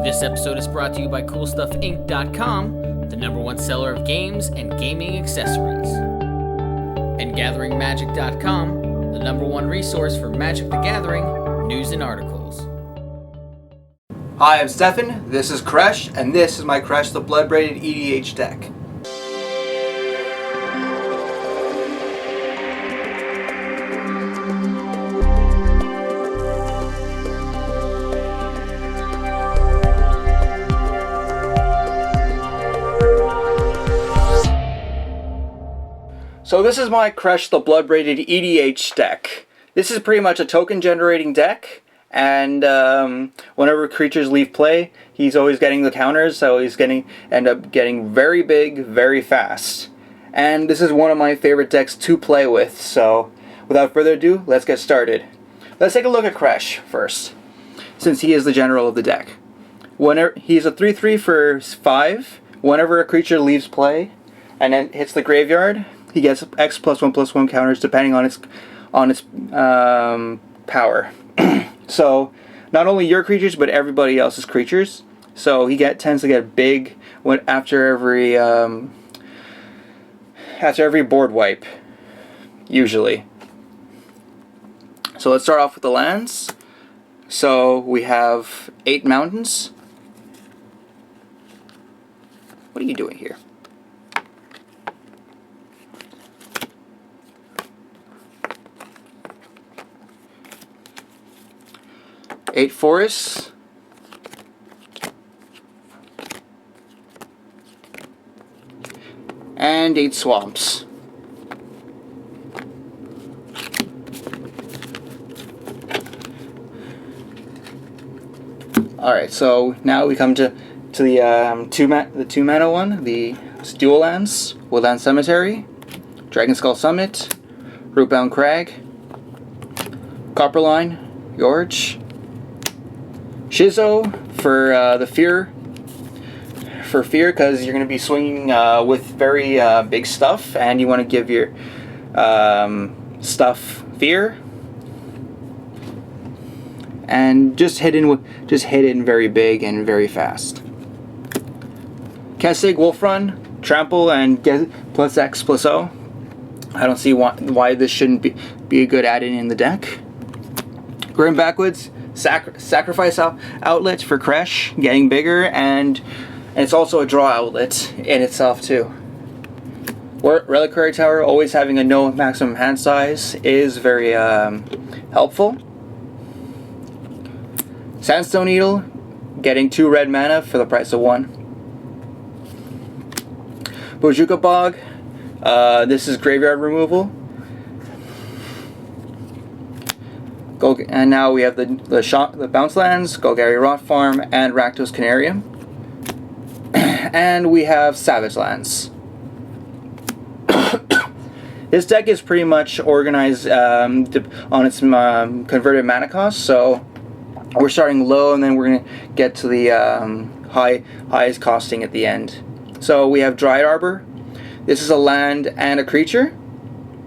This episode is brought to you by CoolStuffInc.com, the #1 seller of games and gaming accessories. And GatheringMagic.com, the #1 resource for Magic the Gathering news and articles. Hi, I'm Stefan, this is Kresh, and this is my Kresh the Bloodbraided EDH deck. So this is my Kresh the Bloodbraided EDH deck. This is pretty much a token generating deck, and whenever creatures leave play, he's always getting the counters, so he's end up getting very big, very fast. And this is one of my favorite decks to play with, so without further ado, let's get started. Let's take a look at Kresh first, since he is the general of the deck. He's a 3/3 for 5. Whenever a creature leaves play and then hits the graveyard, he gets X+1/+1 counters depending on its power. So not only your creatures but everybody else's creatures. So he tends to get big after every board wipe, usually. So let's start off with the lands. So we have 8 mountains. What are you doing here? Eight forests, and 8 swamps. Alright, so now we come to the two mana one, the dual lands, Woodland Cemetery, Dragonskull Summit, Rootbound Crag, Copperline Gorge, Shizo for the fear, because you're going to be swinging with very big stuff, and you want to give your stuff fear, and just hit in very big and very fast. Kessig Wolf Run, trample and get +X+0. I don't see why this shouldn't be a good add-in in the deck. Grim Backwoods, sacrifice outlet for Kresh, getting bigger, and it's also a draw outlet in itself too. Reliquary Tower, always having a no maximum hand size, is very helpful. Sandstone Needle, getting 2 red mana for the price of 1. Bojuka Bog, this is graveyard removal. And now we have the bounce lands, Golgari Rot Farm, and Rakdos Carnarium. And we have savage lands. This deck is pretty much organized on its converted mana cost, so we're starting low and then we're going to get to the highest costing at the end. So we have Dryad Arbor. This is a land and a creature,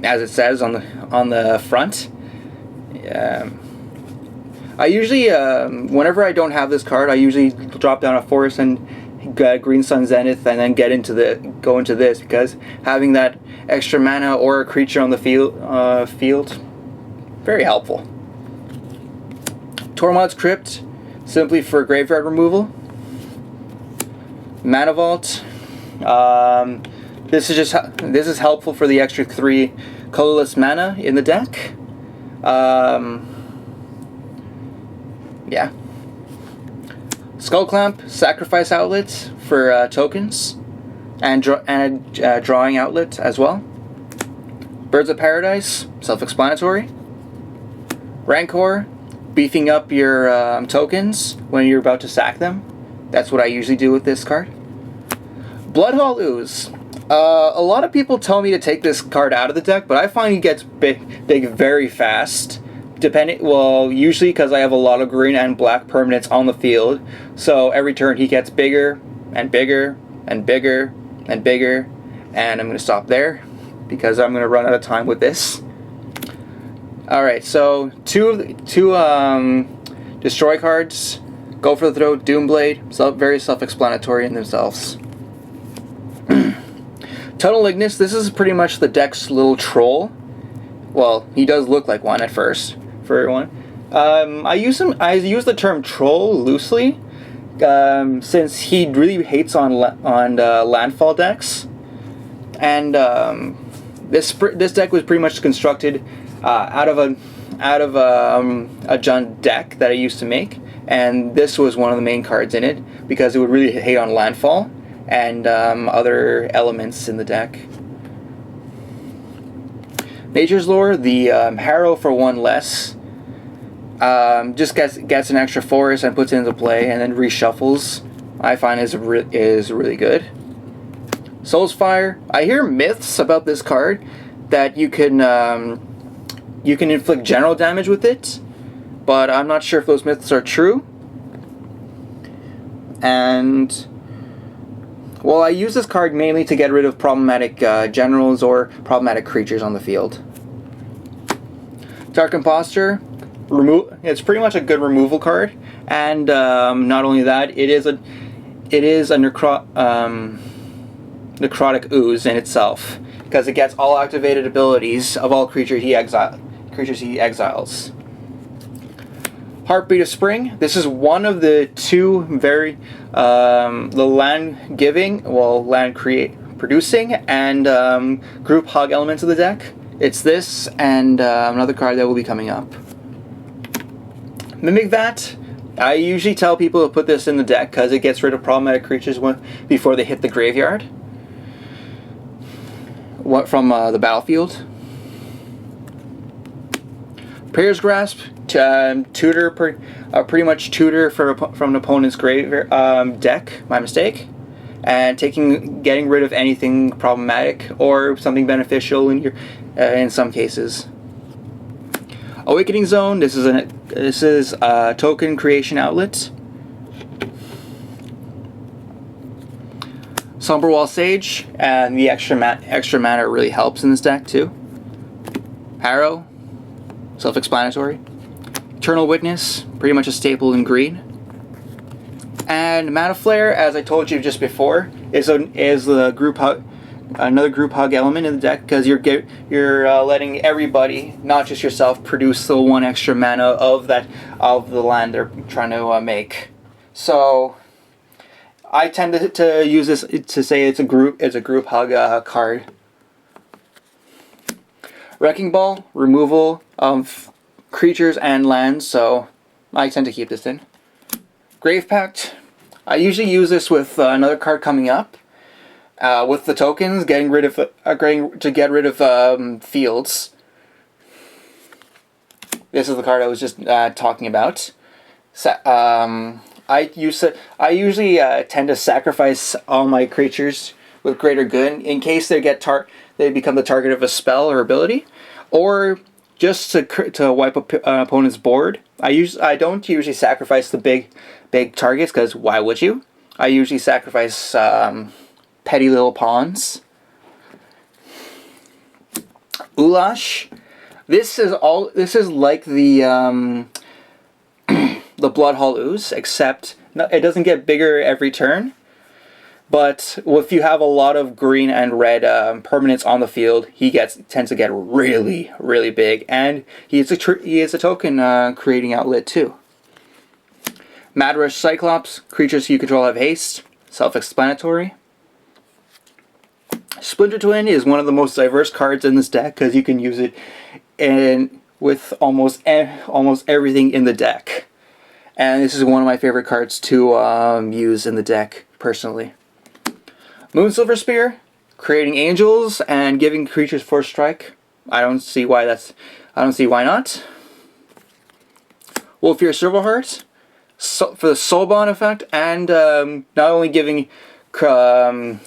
as it says on the front. I usually, whenever I don't have this card, I usually drop down a forest and get Green Sun Zenith, and then go into this, because having that extra mana or a creature on the field, very helpful. Tormod's Crypt, simply for graveyard removal. Mana Vault. This is helpful for the extra 3 colorless mana in the deck. Yeah. Skullclamp, sacrifice outlet for tokens, and a drawing outlet as well. Birds of Paradise, self-explanatory. Rancor, beefing up your tokens when you're about to sack them. That's what I usually do with this card. Bloodhall Ooze. A lot of people tell me to take this card out of the deck, but I find he gets big very fast. Usually because I have a lot of green and black permanents on the field, so every turn he gets bigger and bigger and bigger and bigger, and I'm going to stop there because I'm going to run out of time with this. Alright, so two destroy cards Go for the Throat, Doomblade, very self-explanatory in themselves. Tunnel Ignus, this is pretty much the deck's little troll. Well, he does look like one at first, for everyone. I use the term troll loosely, since he really hates on landfall decks. And this deck was pretty much constructed out of a Jund deck that I used to make, and this was one of the main cards in it because it would really hate on landfall and other elements in the deck. Nature's Lore, the Harrow for 1 less, just gets an extra forest and puts it into play, and then reshuffles. I find is really good. Soulsfire. I hear myths about this card that you can inflict general damage with it, but I'm not sure if those myths are true. And well, I use this card mainly to get rid of problematic generals or problematic creatures on the field. Dark Impostor. It's pretty much a good removal card, and not only that, it is a necrotic ooze in itself, because it gets all activated abilities of all creatures he exiles. Heartbeat of Spring. This is one of the two the land giving, land producing, and group hug elements of the deck. It's this and another card that will be coming up. Mimic Vat. I usually tell people to put this in the deck because it gets rid of problematic creatures before they hit the graveyard. From the battlefield. Prayer's Grasp. Pretty much tutor from an opponent's graveyard deck. My mistake. And getting rid of anything problematic or something beneficial in some cases. Awakening Zone. This is a token creation outlet. Somberwald Sage, and the extra mana really helps in this deck too. Harrow, self-explanatory. Eternal Witness, pretty much a staple in green. And Mana Flare, as I told you just before, is the group hug, another group hug element in the deck, because you're letting everybody, not just yourself, produce the 1 extra mana of the land they're trying to make. So I tend to use this to say it's a group hug card. Wrecking Ball, removal of creatures and lands, so I tend to keep this in. Grave Pact. I usually use this with another card coming up. With the tokens, to get rid of fields. This is the card I was just talking about. I usually tend to sacrifice all my creatures with Greater Good in case they become the target of a spell or ability, or just to wipe an opponent's board. I don't usually sacrifice the big targets, because why would you? I usually sacrifice petty little pawns. Ulash. This is like the the Bloodhall Ooze, except it doesn't get bigger every turn. But if you have a lot of green and red permanents on the field, he tends to get really, really big, and he is a token creating outlet too. Madrush Cyclops. Creatures you control have haste. Self-explanatory. Splinter Twin is one of the most diverse cards in this deck because you can use it with almost everything in the deck. And this is one of my favorite cards to use in the deck, personally. Moonsilver Spear, creating angels and giving creatures 4 strike. I don't see why not. Wolfir Silverheart, for the Soulbond effect, and not only giving him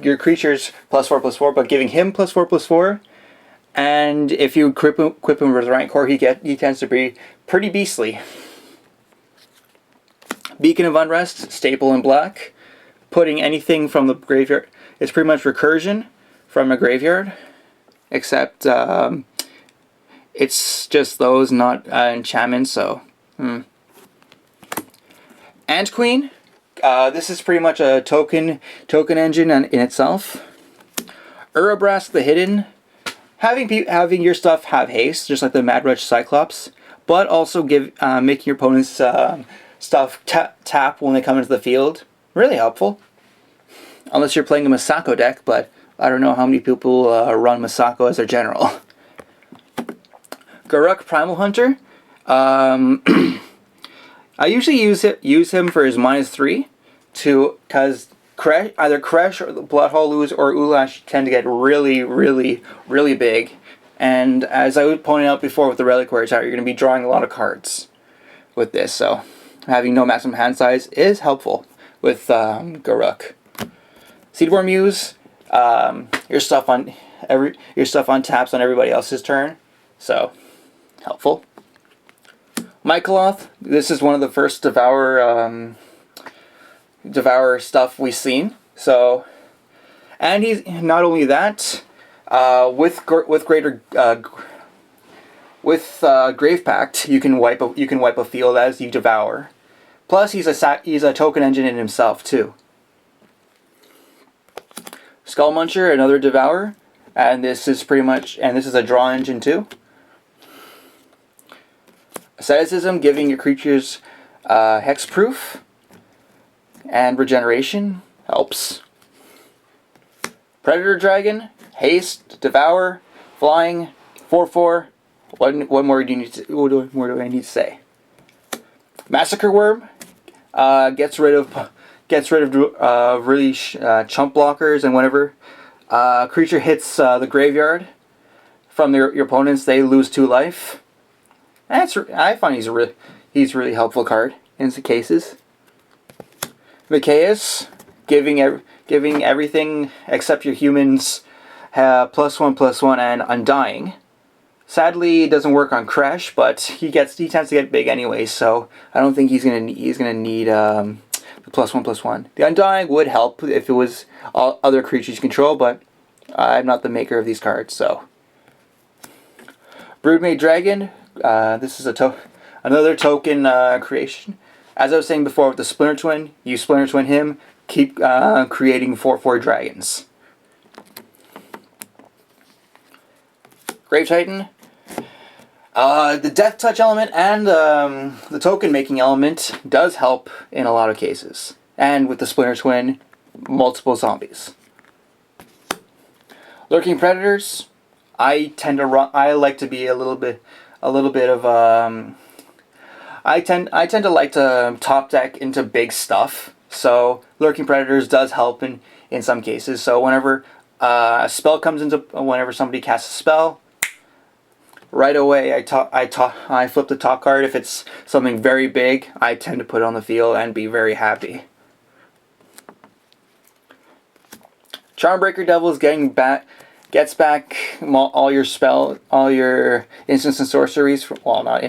your creatures +4/+4, but giving him +4/+4. And if you equip him with Rancor, he tends to be pretty beastly. Beacon of Unrest, staple in black. Putting anything from the graveyard. It's pretty much recursion from a graveyard, except it's just those, not enchantments. So Ant Queen. This is pretty much a token engine in itself. Urabrask the Hidden. Having your stuff have haste, just like the Madrush Cyclops, but also making your opponent's stuff tap when they come into the field. Really helpful. Unless you're playing a Masako deck, but I don't know how many people run Masako as their general. Garruk Primal Hunter. I usually use him for his -3 because either Kresh or the Bloodhall Ooze or Ulash tend to get really, really, really big. And as I was pointing out before with the Reliquary Tower, you're going to be drawing a lot of cards with this. So having no maximum hand size is helpful with Garruk. Seedborn Muse, your stuff on taps on everybody else's turn, so helpful. Mycoloth, this is one of the first Devour stuff we've seen. So, and he's not only that, with Grave Pact, you can wipe a field as you devour. Plus, he's a token engine in himself too. Skull Muncher, another Devour, and this is a draw engine too. Asceticism, giving your creatures hexproof and regeneration helps. Predator Dragon, haste, devour, flying, 4/4. What more do I need to say? Massacre Worm gets rid of really chump blockers, and whenever creature hits the graveyard from your opponents, they lose 2 life. I find he's a really helpful card in some cases. Mikaeus, giving everything except your humans +1/+1 and Undying. Sadly, it doesn't work on Kresh, but he tends to get big anyway, so I don't think he's gonna need the +1/+1. The Undying would help if it was all other creatures you control, but I'm not the maker of these cards, so. Broodmate Dragon. This is another token creation. As I was saying before with the Splinter Twin, you Splinter Twin him, keep creating 4/4 dragons. Grave Titan. The Death Touch element and the token making element does help in a lot of cases. And with the Splinter Twin, multiple zombies. Lurking Predators. I like to be a little bit of I tend to like to top deck into big stuff, so Lurking Predators does help in some cases. So whenever whenever somebody casts a spell, right away I flip the top card. If it's something very big, I tend to put it on the field and be very happy. Charmbreaker Devils gets back all your instants and sorceries. Well, not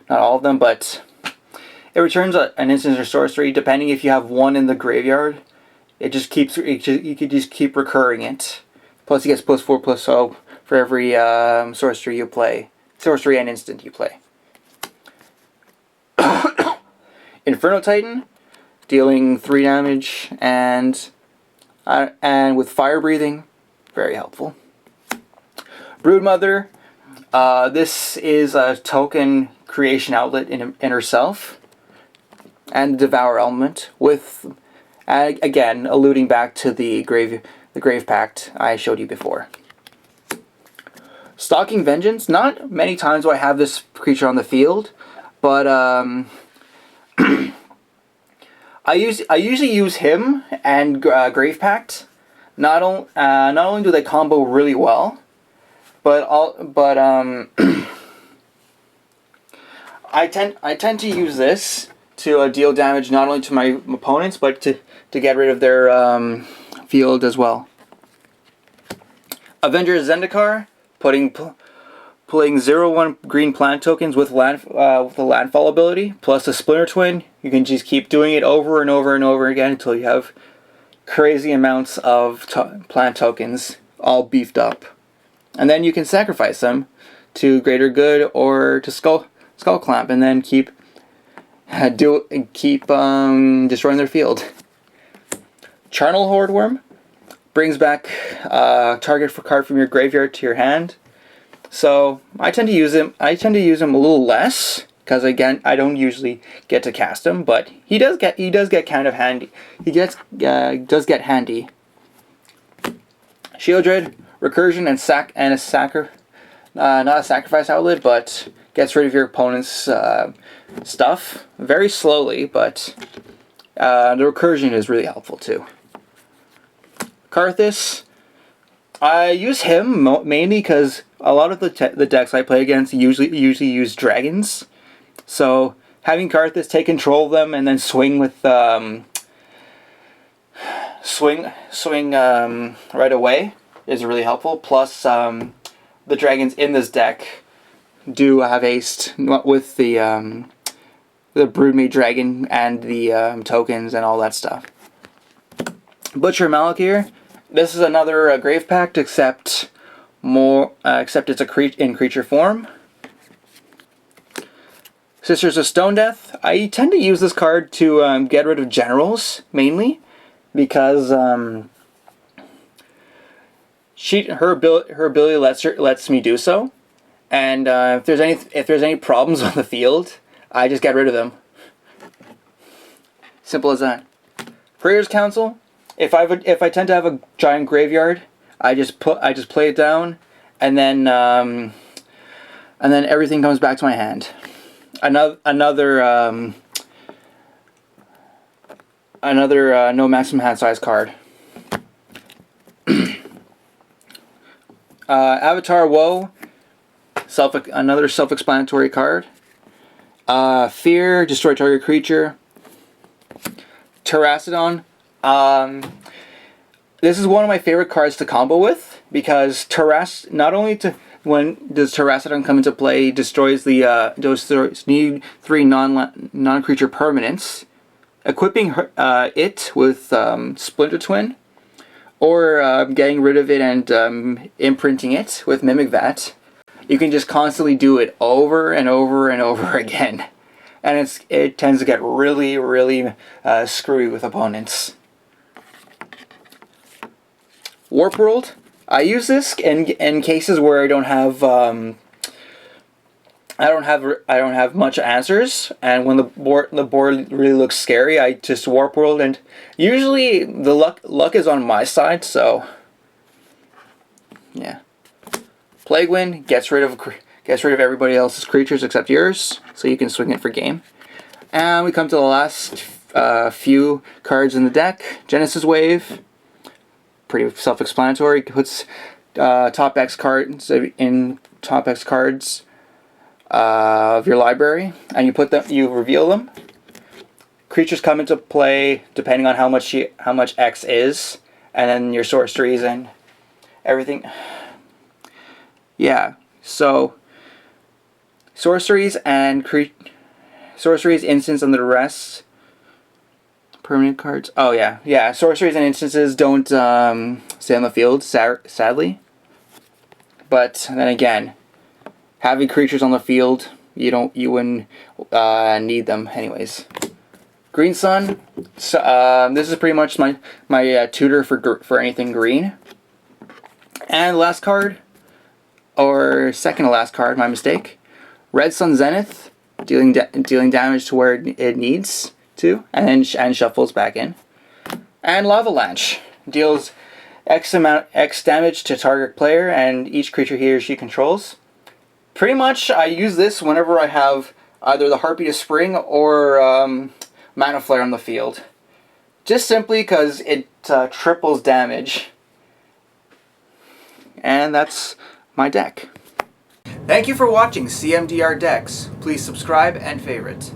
all of them, but it returns an instant or sorcery depending if you have one in the graveyard. You could just keep recurring it. Plus, he gets +4/+0 for every sorcery and instant you play. Inferno Titan, dealing 3 damage and with fire breathing. Very helpful. Broodmother, this is a token creation outlet in herself, and the Devour element with, again, alluding back to the Grave Pact I showed you before. Stalking Vengeance. Not many times do I have this creature on the field, but I usually use him and Grave Pact. Not only do they combo really well, but I tend to use this to deal damage not only to my opponents but to get rid of their field as well. Avenger Zendikar, pulling 0/1 green plant tokens with the landfall ability plus the Splinter Twin. You can just keep doing it over and over and over again until you have crazy amounts of plant tokens all beefed up, and then you can sacrifice them to Greater Good or to Skullclamp, and then keep keep destroying their field. Charnel Hordworm brings back target for card from your graveyard to your hand. So I tend to use him. I tend to use him a little less because again I don't usually get to cast him, but he does get kind of handy. He does get handy. Shieldred, Recursion, not a sacrifice outlet, but gets rid of your opponent's stuff very slowly. But the Recursion is really helpful too. Karthus, I use him mainly because a lot of the decks I play against usually use dragons. So having Karthus take control of them and then swing with swing right away is really helpful. Plus, the dragons in this deck do have haste with the Broodmate Dragon and the tokens and all that stuff. Butcher Malakir. This is another Grave Pact, except it's in creature form. Sisters of Stone Death. I tend to use this card to get rid of generals mainly because her ability lets me do so, and if there's any problems on the field, I just get rid of them. Simple as that. Prayers Council. If I tend to have a giant graveyard, I just play it down, and then everything comes back to my hand. Another no maximum hand size card. Avatar Woe, another self-explanatory card. Fear, destroy target creature. Terracodon. This is one of my favorite cards to combo with because when does Terracodon come into play, destroys need 3 non-creature permanents, equipping it with Splinter Twin, or getting rid of it and imprinting it with Mimic Vat. You can just constantly do it over and over and over again, and it tends to get really, really screwy with opponents. Warp World. I use this in cases where I don't have much answers, and when the board really looks scary, I just Warp World, and usually the luck is on my side. So yeah, Plague Wind gets rid of everybody else's creatures except yours, so you can swing it for game. And we come to the last few cards in the deck. Genesis Wave. Pretty self-explanatory. Puts top X cards in top X cards of your library, and you reveal them. Creatures come into play depending on how much X is, and then your sorceries and everything. Yeah, so sorceries, instants, and the rest. Permanent cards. Oh yeah. Sorceries and instances don't stay on the field, sadly. But then again, having creatures on the field, you wouldn't need them anyways. Green Sun. So, this is pretty much my tutor for anything green. And last card, or second to last card, my mistake. Red Sun Zenith, dealing damage to where it needs to, and shuffles back in. And Lavalanche deals X damage to target player and each creature he or she controls. Pretty much I use this whenever I have either the Heartbeat of Spring or Mana Flare on the field. Just simply because it triples damage. And that's my deck. Thank you for watching CMDR Decks. Please subscribe and favorite.